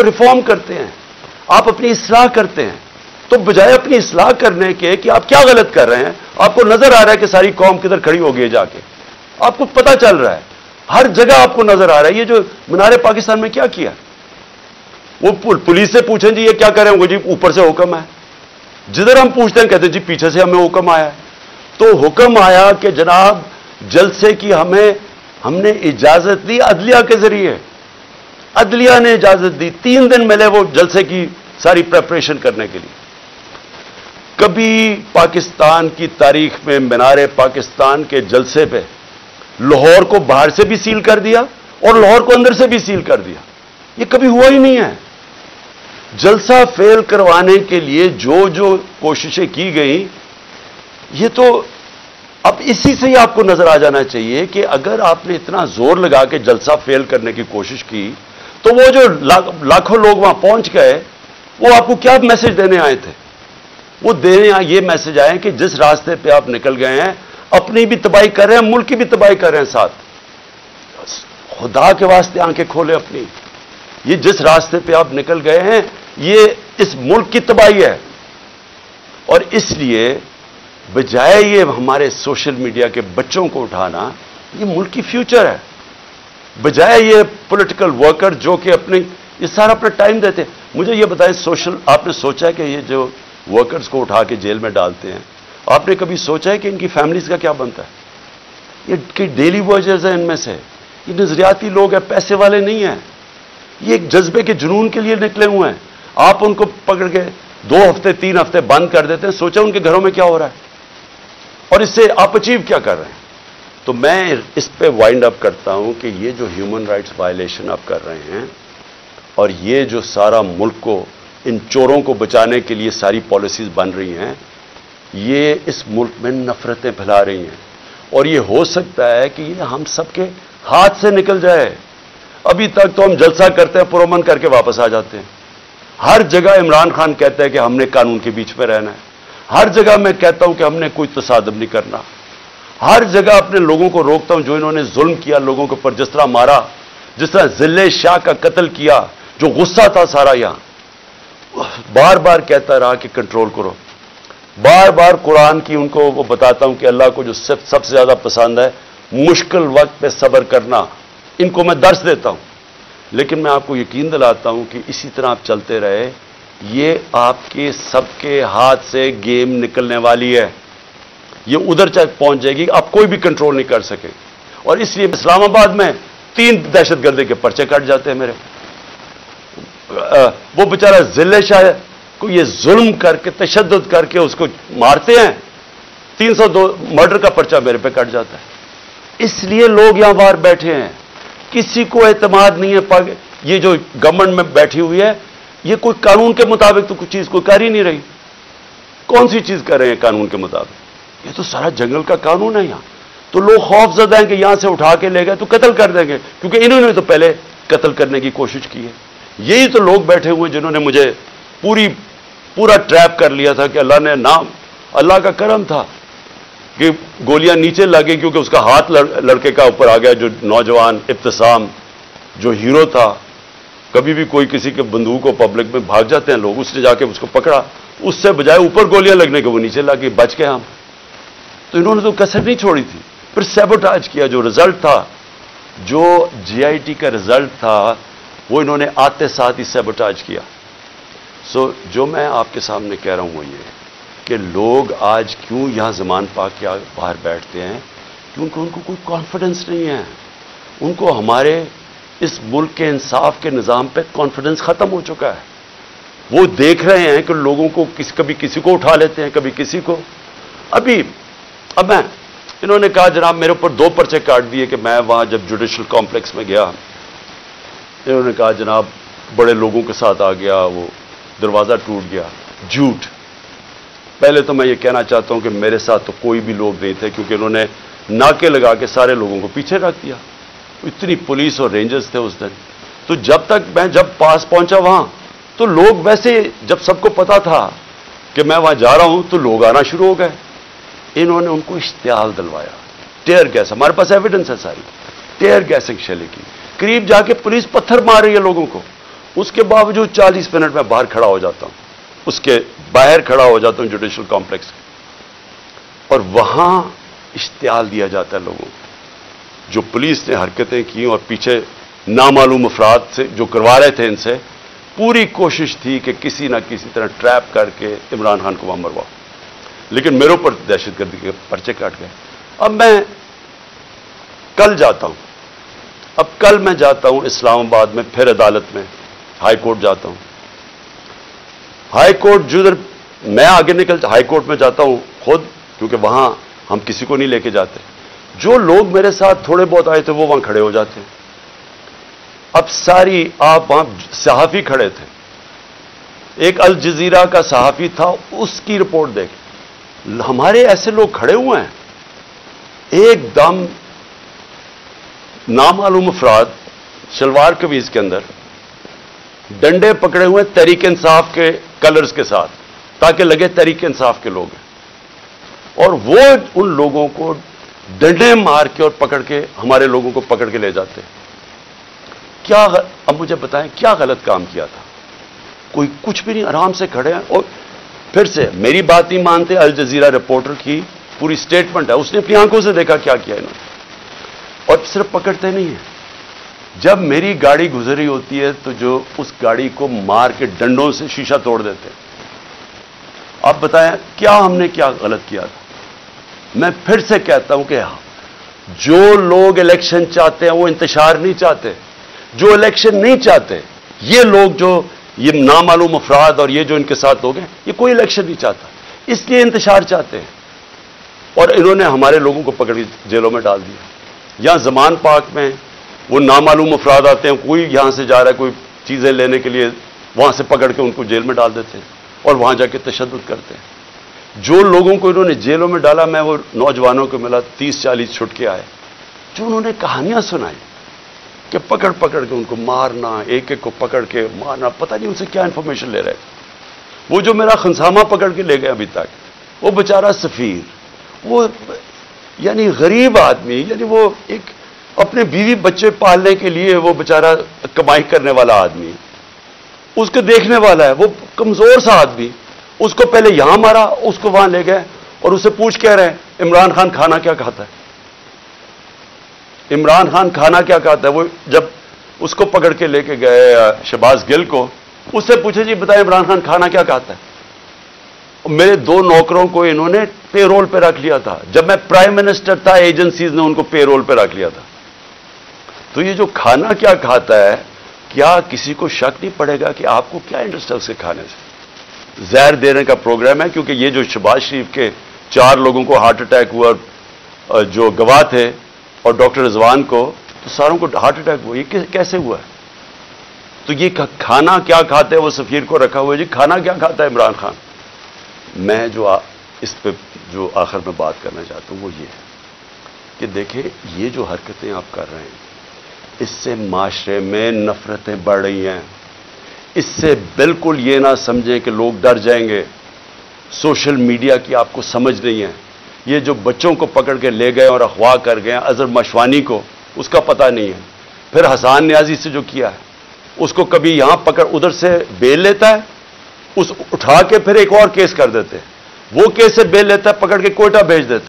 Reform کرتے ہیں, آپ اپنی اصلاح کرتے ہیں, تو بجائے اپنی اصلاح کرنے کے کہ آپ کیا غلط کر رہے ہیں, آپ کو نظر آ رہا ہے کہ ساری قوم کدھر کھڑی ہو گئی جا کے, آپ کو پتہ چل رہا ہے, ہر جگہ آپ کو نظر آ رہا ہے. یہ جو مینار پاکستان میں کیا کیا, وہ پولیس سے پوچھیں جی یہ کیا کریں گے, جی اوپر سے حکم ہے. جدھر ہم پوچھتے ہیں کہتے ہیں جی پیچھے سے ہمیں حکم آیا ہے. تو حکم آیا کہ جناب جلسے کی ہم نے اجازت دی عدلیہ کے ذریعے, عدلیہ نے اجازت دی, 3 دن ملے وہ جلسے کی ساری پریپریشن کرنے کے لیے. کبھی پاکستان کی تاریخ میں مینار پاکستان کے جلسے پہ لاہور کو باہر سے بھی سیل کر دیا اور لاہور کو اندر سے بھی سیل کر دیا, یہ کبھی ہوا ہی نہیں ہے. جلسہ فیل کروانے کے لیے جو کوششیں کی گئیں, یہ تو اب اسی سے ہی آپ کو نظر آ جانا چاہیے کہ اگر آپ نے اتنا زور لگا کے جلسہ فیل کرنے کی کوشش کی تو وہ جو لاکھوں لوگ وہاں پہنچ گئے وہ آپ کو کیا میسج دینے آئے تھے؟ وہ دینے یہ میسج آئے کہ جس راستے پہ آپ نکل گئے ہیں اپنی بھی تباہی کر رہے ہیں, ملک کی بھی تباہی کر رہے ہیں ساتھ. خدا کے واسطے آنکھیں کھولے اپنی, یہ جس راستے پہ آپ نکل گئے ہیں یہ اس ملک کی تباہی ہے. اور اس لیے بجائے یہ ہمارے سوشل میڈیا کے بچوں کو اٹھانا, یہ ملک کی فیوچر ہے. بجائے یہ پولیٹیکل ورکر جو کہ یہ سارا اپنا ٹائم دیتے ہیں. مجھے یہ بتائیں آپ نے سوچا ہے کہ یہ جو ورکرز کو اٹھا کے جیل میں ڈالتے ہیں, آپ نے کبھی سوچا ہے کہ ان کی فیملیز کا کیا بنتا ہے؟ یہ کہ ڈیلی ورکرز ہیں ان میں سے, یہ نظریاتی لوگ ہیں, پیسے والے نہیں ہیں, یہ ایک جذبے کے جنون کے لیے نکلے ہوئے ہیں. آپ ان کو پکڑ کے 2 ہفتے 3 ہفتے بند کر دیتے ہیں, سوچا ان کے گھروں میں کیا ہو رہا ہے اور اس سے آپ اچیو کیا کر رہے ہیں. تو میں اس پہ وائنڈ اپ کرتا ہوں کہ یہ جو ہیومن رائٹس وائلیشن آپ کر رہے ہیں اور یہ جو سارا ملک کو ان چوروں کو بچانے کے لیے ساری پالیسیز بن رہی ہیں, یہ اس ملک میں نفرتیں پھیلا رہی ہیں. اور یہ ہو سکتا ہے کہ یہ ہم سب کے ہاتھ سے نکل جائے. ابھی تک تو ہم جلسہ کرتے ہیں, پرامن کر کے واپس آ جاتے ہیں. ہر جگہ عمران خان کہتا ہے کہ ہم نے قانون کے بیچ میں رہنا ہے. ہر جگہ میں کہتا ہوں کہ ہم نے کوئی تصادم نہیں کرنا. ہر جگہ اپنے لوگوں کو روکتا ہوں جو انہوں نے ظلم کیا لوگوں کے اوپر, جس طرح مارا, جس طرح ذلِ شاہ کا قتل کیا, جو غصہ تھا سارا یہاں. بار بار کہتا رہا کہ کنٹرول کرو. بار بار قرآن کی ان کو وہ بتاتا ہوں کہ اللہ کو جو سب سے زیادہ پسند ہے مشکل وقت پہ صبر کرنا, ان کو میں درس دیتا ہوں. لیکن میں آپ کو یقین دلاتا ہوں کہ اسی طرح آپ چلتے رہے, یہ آپ کے سب کے ہاتھ سے گیم نکلنے والی ہے. یہ ادھر تک پہنچ جائے گی, آپ کوئی بھی کنٹرول نہیں کر سکے. اور اس لیے اسلام آباد میں 3 دہشت گردی کے پرچے کٹ جاتے ہیں میرے. وہ بیچارہ ذلِ شاہ کو یہ ظلم کر کے تشدد کر کے اس کو مارتے ہیں, 302 مرڈر کا پرچہ میرے پہ کٹ جاتا ہے. اس لیے لوگ یہاں باہر بیٹھے ہیں, کسی کو اعتماد نہیں ہے. یہ جو گورنمنٹ میں بیٹھی ہوئی ہے یہ کوئی قانون کے مطابق تو کچھ چیز کوئی کر ہی نہیں رہی. کون سی چیز کر رہے ہیں قانون کے مطابق؟ یہ تو سارا جنگل کا قانون ہے یہاں. تو لوگ خوف زدہ ہیں کہ یہاں سے اٹھا کے لے گئے تو قتل کر دیں گے, کیونکہ انہوں نے تو پہلے قتل کرنے کی کوشش کی ہے. یہی تو لوگ بیٹھے ہوئے جنہوں نے مجھے پورا ٹریپ کر لیا تھا کہ اللہ کا کرم تھا کہ گولیاں نیچے لگیں, کیونکہ اس کا ہاتھ لڑکے کا اوپر آ گیا, جو نوجوان ابتسام جو ہیرو تھا. کبھی بھی کوئی کسی کے بندوق کو پبلک میں بھاگ جاتے ہیں لوگ, اس نے جا کے اس کو پکڑا, اس سے بجائے اوپر گولیاں لگنے کے وہ نیچے لگی, بچ گئے ہم. تو انہوں نے تو کسر نہیں چھوڑی تھی. پھر سیبوٹاج کیا, جو رزلٹ تھا, جو GIT کا رزلٹ تھا, وہ انہوں نے آتے ساتھ ہی سیبوٹاج کیا. سو جو میں آپ کے سامنے کہہ رہا ہوں وہ یہ کہ لوگ آج کیوں یہاں زمان پاک کے باہر بیٹھتے ہیں, کیونکہ ان کو کوئی کانفیڈنس نہیں ہے. ان کو ہمارے اس ملک کے انصاف کے نظام پہ کانفیڈنس ختم ہو چکا ہے. وہ دیکھ رہے ہیں کہ لوگوں کو کبھی کسی کو اٹھا لیتے ہیں, کبھی کسی کو. اب انہوں نے کہا جناب میرے اوپر 2 پرچے کاٹ دیے کہ میں وہاں جب جوڈیشل کمپلیکس میں گیا, انہوں نے کہا جناب بڑے لوگوں کے ساتھ آ گیا, وہ دروازہ ٹوٹ گیا. جھوٹ. پہلے تو میں یہ کہنا چاہتا ہوں کہ میرے ساتھ تو کوئی بھی لوگ نہیں تھے, کیونکہ انہوں نے ناکے لگا کے سارے لوگوں کو پیچھے رکھ دیا. اتنی پولیس اور رینجرز تھے اس دن. تو جب پاس پہنچا وہاں تو لوگ ویسے, جب سب کو پتا تھا کہ میں وہاں جا رہا ہوں تو لوگ آنا شروع ہو گئے. انہوں نے ان کو اشتعال دلوایا, ٹیئر گیس, ہمارے پاس ایویڈنس ہے ساری, ٹیئر گیسنگ شیلنگ کی. قریب جا کے پولیس پتھر مار رہی ہے لوگوں کو. اس کے باوجود 40 منٹ میں باہر کھڑا ہو جاتا ہوں، اس کے باہر کھڑا ہو جاتا ہوں جوڈیشل کمپلیکس کے، اور وہاں اشتعال دیا جاتا ہے لوگوں کو۔ جو پولیس نے حرکتیں کی اور پیچھے نامعلوم افراد سے جو کروا رہے تھے، ان سے پوری کوشش تھی کہ کسی نہ کسی طرح ٹریپ کر کے عمران خان کو وہاں مرواؤ، لیکن میرے اوپر دہشت گردی کے پرچے کاٹ گئے۔ اب میں کل جاتا ہوں، کل میں جاتا ہوں اسلام آباد میں، پھر عدالت میں ہائی کورٹ جاتا ہوں۔ ہائی کورٹ جدھر میں آگے ہائی کورٹ میں جاتا ہوں خود، کیونکہ وہاں ہم کسی کو نہیں لے کے جاتے۔ جو لوگ میرے ساتھ تھوڑے بہت آئے تھے وہ وہاں کھڑے ہو جاتے ہیں۔ اب آپ وہاں صحافی کھڑے تھے، ایک الجزیرہ کا صحافی تھا، اس کی رپورٹ دیکھ، ہمارے ایسے لوگ کھڑے ہوئے ہیں، ایک دم نامعلوم افراد شلوار قمیض کے اندر ڈنڈے پکڑے ہوئے تحریک انصاف کے کلرز کے ساتھ، تاکہ لگے تحریک انصاف کے لوگ ہیں، اور وہ ان لوگوں کو ڈنڈے مار کے اور پکڑ کے ہمارے لوگوں کو پکڑ کے لے جاتے ہیں۔ اب مجھے بتائیں کیا غلط کام کیا تھا؟ کوئی کچھ بھی نہیں، آرام سے کھڑے ہیں، اور پھر سے میری بات نہیں مانتے۔ الجزیرہ رپورٹر کی پوری سٹیٹمنٹ ہے، اس نے اپنی آنکھوں سے دیکھا کیا کیا انہوں نے، اور صرف پکڑتے نہیں ہیں، جب میری گاڑی گزر رہی ہوتی ہے تو جو اس گاڑی کو مار کے ڈنڈوں سے شیشہ توڑ دیتے ہیں۔ اب بتائیں کیا ہم نے کیا غلط کیا تھا؟ میں پھر سے کہتا ہوں کہ جو لوگ الیکشن چاہتے ہیں وہ انتشار نہیں چاہتے، جو الیکشن نہیں چاہتے، یہ لوگ جو یہ نامعلوم افراد اور یہ جو ان کے ساتھ لوگ ہیں، یہ کوئی الیکشن نہیں چاہتا، اس لیے انتشار چاہتے ہیں، اور انہوں نے ہمارے لوگوں کو پکڑ کے جیلوں میں ڈال دیا۔ یہاں زمان پاک میں وہ نامعلوم افراد آتے ہیں، کوئی یہاں سے جا رہا ہے کوئی چیزیں لینے کے لیے، وہاں سے پکڑ کے ان کو جیل میں ڈال دیتے ہیں اور وہاں جا کے تشدد کرتے ہیں۔ جو لوگوں کو انہوں نے جیلوں میں ڈالا، میں وہ نوجوانوں کو ملا 30-40 چھٹ کے آئے، جو انہوں نے کہانیاں سنائی کہ پکڑ کے ان کو مارنا، ایک ایک کو پکڑ کے مارنا، پتہ نہیں ان سے کیا انفارمیشن لے رہے تھے۔ وہ جو میرا خنسامہ پکڑ کے لے گئے ابھی تک، وہ بیچارہ سفیر، وہ یعنی غریب آدمی، یعنی وہ ایک اپنے بیوی بچے پالنے کے لیے وہ بیچارہ کمائی کرنے والا آدمی، اس کو دیکھنے والا ہے، وہ کمزور سا آدمی، اس کو پہلے یہاں مارا، اس کو وہاں لے گئے اور اسے پوچھ کہہ رہے ہیں عمران خان کھانا کیا کھاتا ہے؟ عمران خان کھانا کیا کھاتا ہے؟ وہ جب اس کو پکڑ کے لے کے گئے شہباز گل کو، اس سے پوچھے جی بتائیں عمران خان کھانا کیا کھاتا ہے؟ میرے 2 نوکروں کو انہوں نے پے رول پہ رکھ لیا تھا، جب میں پرائم منسٹر تھا ایجنسیز نے ان کو پے رول پہ رکھ لیا تھا۔ تو یہ جو کھانا کیا کھاتا ہے، کیا کسی کو شک نہیں پڑے گا کہ آپ کو کیا انٹرسٹ ہے اس کے کھانے سے؟ زہر دینے کا پروگرام ہے، کیونکہ یہ جو شہباز شریف کے 4 لوگوں کو ہارٹ اٹیک ہوا، جو گواہ تھے، اور ڈاکٹر رضوان کو، تو ساروں کو ہارٹ اٹیک ہوا، یہ کیسے ہوا ہے؟ تو یہ کھانا کیا کھاتے ہیں، وہ سفیر کو رکھا ہوا ہے، جی کھانا کیا کھاتا ہے عمران خان؟ میں جو اس پہ جو آخر میں بات کرنا چاہتا ہوں وہ یہ ہے کہ دیکھیں یہ جو حرکتیں آپ کر رہے ہیں، اس سے معاشرے میں نفرتیں بڑھ رہی ہیں۔ اس سے بالکل یہ نہ سمجھیں کہ لوگ ڈر جائیں گے۔ سوشل میڈیا کی آپ کو سمجھ نہیں ہے۔ یہ جو بچوں کو پکڑ کے لے گئے اور اغوا کر گئے اظہر مشوانی کو، اس کا پتہ نہیں ہے۔ پھر حسان نیازی سے جو کیا ہے، اس کو کبھی یہاں پکڑ ادھر سے بیل لیتا ہے، اس اٹھا کے پھر ایک اور کیس کر دیتے ہیں، وہ کیس سے بیل لیتا ہے، پکڑ کے کوئٹہ بھیج دیتے ہیں۔